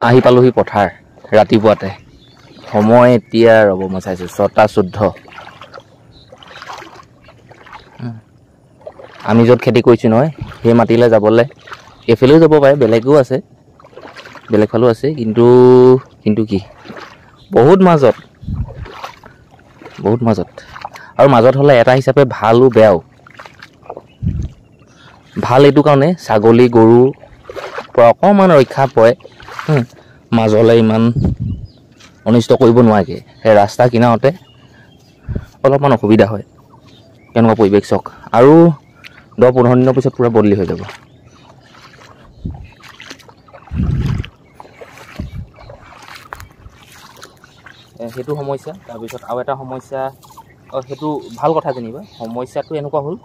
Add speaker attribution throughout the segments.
Speaker 1: আহি পালোহি পথাৰ ৰাতিপুৱাতে সময় এতিয়া ৰ'ব মই চাইছোঁ 6:14 আমি য'ত খেতি কৰিছোঁ নহয় সেই মাটিলৈ যাবলৈ এইফালেও যাব পাৰে বেলেগো আছে বেলেগ ফালেও আছে কিন্তু কি বহুত মাজত আৰু মাজত হ'লে এটা হিচাপে ভালো বেয়াও ভাল এইটো কাৰণে ছাগলী গৰু পৰা অকণমান ৰক্ষা পৰে মাজলৈ ইমান অনিষ্ট কৰিব নোৱাৰে সেই ৰাস্তা কিনাৰতে অলপমান অসুবিধা হয় কেনেকুৱা পৰিৱেশ চাওক আৰু 10-15 দিনৰ পিছত পূৰা বদলি হৈ যাব সেইটো সমস্যা তাৰপিছত আৰু এটা সমস্যা সেইটো ভাল কথা যেনিবা সমস্যাটো এনেকুৱা হ'ল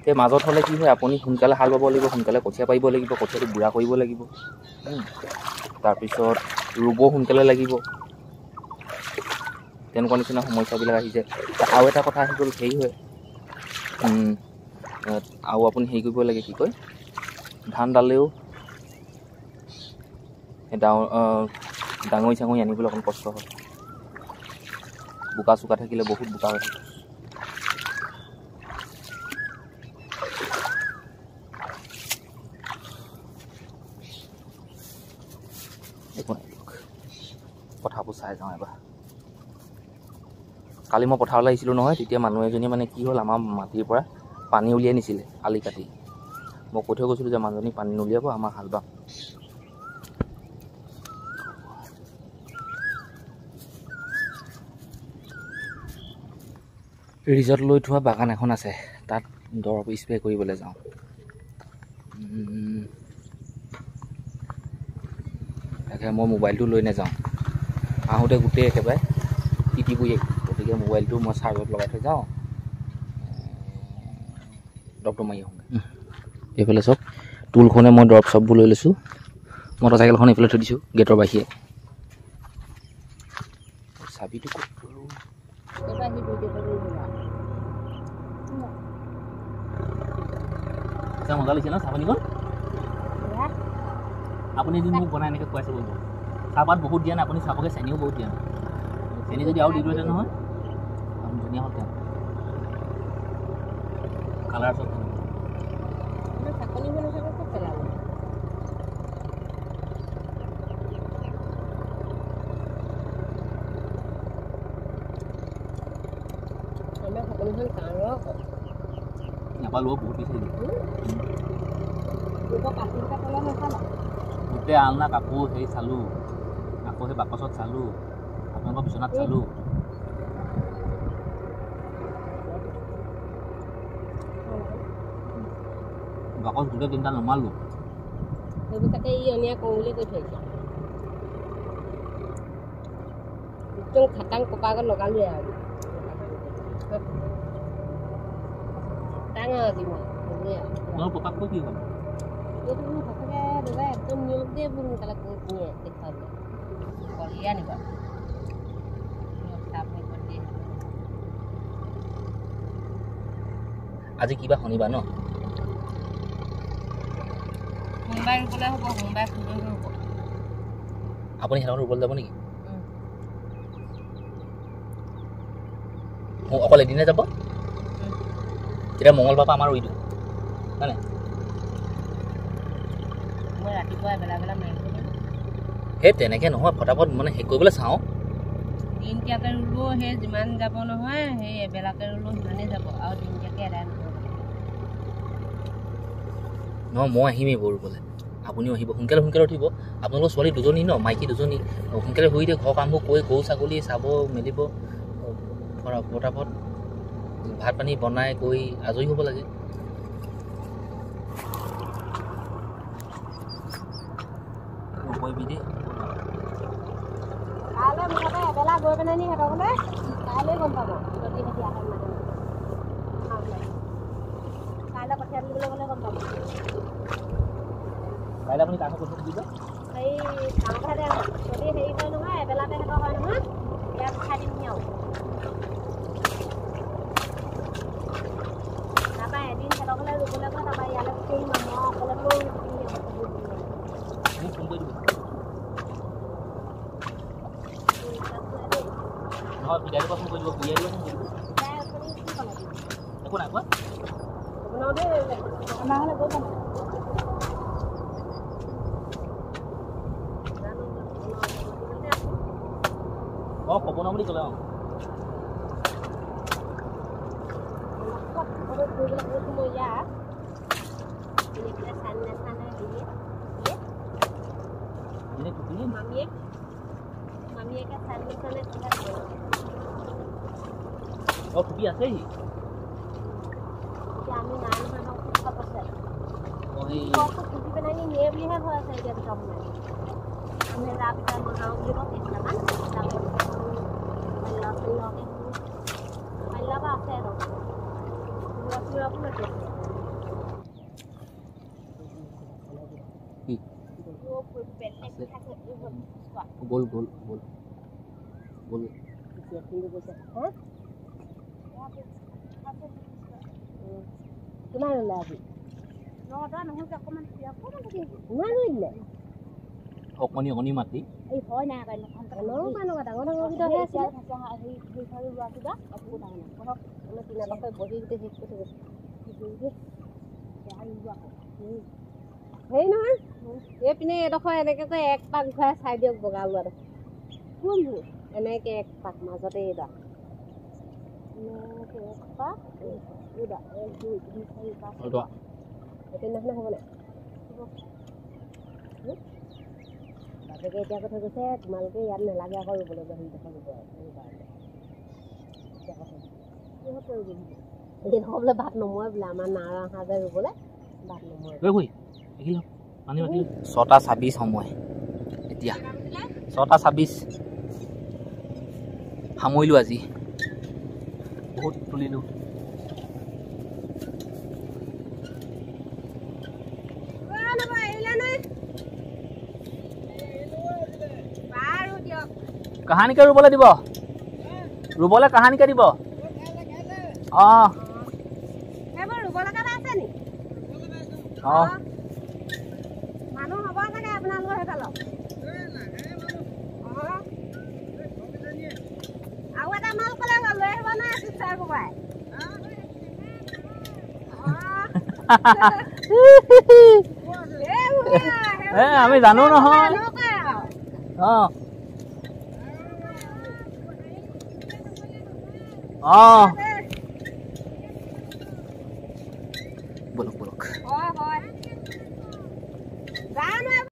Speaker 1: সেই মাজত হ'লে কি হয় আপুনি সোনকালে হাল বাব লাগিব সোনকালে কঠীয়া পাৰিব লাগিব কঠীয়াটো বুঢ়া কৰিব লাগিব তাৰপিছত ৰুব সোনকালে লাগিব তেনেকুৱা নিচিনা সমস্যাবিলাক আহি যায় আৰু এটা কথা আহি গ'ল হেৰি হয় আৰু আপুনি হেৰি কৰিব লাগে কি কয় ধান ডালেও ডাঙৰি চাঙৰি আনিবলৈ অকণ কষ্ট হয় বোকা চোকা থাকিলে বহুত বোকা হয় পথাৰবোৰ চাই যাওঁ এবাৰ কালি মই পথাৰলৈ আহিছিলোঁ নহয় তেতিয়া মানুহ এজনীয়ে মানে কি হ'ল আমাৰ মাটিৰ পৰা পানী উলিয়াই নিছিলে আলি কাটি মই কৈ থৈ গৈছিলোঁ যে মানুহজনী পানী নুলিয়াব আমাৰ হাল বাম ৰিজৰ্ট লৈ থোৱা বাগান এখন আছে তাত দৰৱ স্প্ৰে কৰিবলৈ যাওঁ তাকে মই মোবাইলটো লৈ নাযাওঁ আহোঁতে গোটেই একেবাৰে তিতিবই গতিকে মোবাইলটো মই চাৰ্জত লগাই থৈ যাওঁ দৰৱটো মাৰি আহোঁগৈ এইফালে চব টুলখনে মই দৰৱ চববোৰ লৈ লৈছোঁ মটৰচাইকেলখন এইফালে থৈ দিছোঁ গেটৰ বাহিৰে চাবিটো মজা লাগিছে ন চাহপানীখন আপুনি এদিন মোক বনাই এনেকৈ খুৱাইছে বলব চাহপাত বহুত দিয়া নাই আপুনি চাবগৈ চেনিও বহুত দিয়া নাই চেনি যদি আৰু দি দিওঁহেঁতেন নহয় ধুনীয়া হ'ল কালাৰ চব নাপালোঁ বহুত বিচাৰিলোঁ গোটেই আলনা কাপোৰ সেই চালোঁ আকৌ সেই বাকচত চালোঁ আপোনালোকৰ বিচনাত চালোঁ বাকচ গোটেই 3টা নমালোঁ সেইবোৰ তাতে ই অনিয়া কওঁ বুলি কৈ থৈছে একদম খাটাং কপাগত লগালোৱে আৰু ডাঙৰ কিমান মোৰ পকাতকৈ কি হ'ল এইটো মোৰ সঁচাকৈ দাদা একদম নিয়ম দিয়ে বোৰ সোনকালে নিয়ে দেখুৱাবলৈ কলি আনিবা আজি কিবা শনিবাৰ ন সোমবাৰ ৰুবলৈ হ'ব সোমবাৰ ফুৰিবলৈ হ'ব আপুনি সিহঁতৰ ৰুবলৈ যাব নেকি অকল এদিনে যাব তেতিয়া মঙলবাৰ পৰা আমাৰ ৰুই দিওঁ হয় নাই মই ৰাতিপুৱা এবেলা মাৰিব সেই তেনেকৈ নহয় ফটাফট মানে শেষ কৰিবলৈ চাওঁ দিনতীয়াকৈ ৰুলেও সেই যিমান যাব নহয় সেই এবেলাকৈ ৰুলেও সিমানেই যাব আৰু দিনতীয়াকৈ এদাই নহয় মই আহিমেই এইবোৰ ৰুবলৈ আপুনিও আহিব সোনকালে উঠিব আপোনালোকৰ ছোৱালী দুজনী ন মাইকী দুজনী সোনকালে শুই দিয়ে ঘৰ কামবোৰ কৰি গৰু ছাগলী চাব মেলিব ফটাফট ভাত পানী বনাই কৰি আজৰি হ'ব লাগে নকৰিবি দেই কাইলৈ মুঠতে এবেলা গৈ পেলাই নি সিহঁতকলৈ কাইলৈ গম পাব যদি সিহঁতি আহে কাইলৈ কঠীয়া তুলিবলৈ গ'লে গম পাব কাইলৈ আপুনি কাকো কঠীয়া দিব এই কাম কথাতে যদি হেৰি হয় নহয় এবেলাতে সিহঁতৰ হয় নহয় ইয়াত খাই দিম আৰু তাৰপৰা এদিন সিহঁতকলৈ ৰুবলৈ গৈ তাৰপৰা ইয়ালৈ গুচি আহিম মই অকলে নহয় বিদায় পছন্দ কৰি দিব বুঢ়িয়াই দিব একো নাই কোৱা
Speaker 2: আমাৰ হ'লে গৈ পাম
Speaker 1: সপোনা বুলি ক'লে টুপি আছে বল বল বল বল
Speaker 2: কিমান ওলাই আজি
Speaker 1: অকণি অকণি মাতি
Speaker 2: এই হয় নাই ডাঙৰ ডাঙৰ ভিতৰত হেৰি নহয় এইপিনে এডোখৰ এনেকে কৈ এক পাক ঘূৰাই চাই দিয়ক বগা ওলোৱাটো কোনবোৰ এনেকে এক পাক মাজতে এইডা এনেকে এক পাক এইডা 1 2 3 4 5 এতিয়া নহ'লে হ'ব নাই বাপেকে এতিয়া কথা কৈছে তোমালোকে ইয়াত নালাগে আকৌ ৰুবলৈ হেৰি দেখা যাব এতিয়া বোলে ভাত নমৰে বোলে আমাৰ নাৰা হাঁহ যায় ৰুবলৈ ভাত নমৰে
Speaker 1: 6:26 সময় এতিয়া 6:26 সামৰিলোঁ আজি বহুত তুলিলোঁ কাহানিকে ৰুবলৈ দিব ৰুবলৈ কাহানিকে দিব অঁ অঁ
Speaker 2: মানুহ হ'ব চাগে আপোনালোকৰ সেইফালৰ আৰু এটা মাল ক'লে লৈ আহিব নাই চিচাৰ কোবাই
Speaker 1: আমি জানো নহয় অঁ অঁ